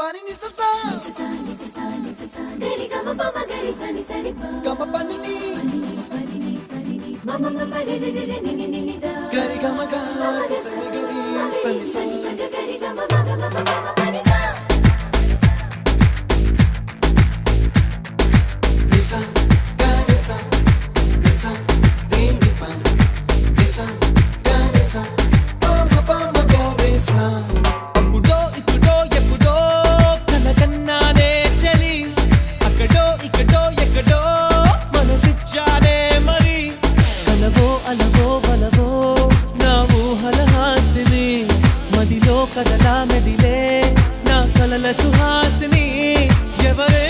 pani ni sa sa gari ga ma pa gari sa ni sa ri pa ga ma pani ni ma ma ma re re re ni ni ni da gari ga ma ga sa ni gari sa ni sa gari ga ma ga ma ma pani sa ni sa gari sa ni sa re ni pa ni sa gari sa pa ma gari sa కదలా మెదిలే నా కలల సుహాసిని ఎవరే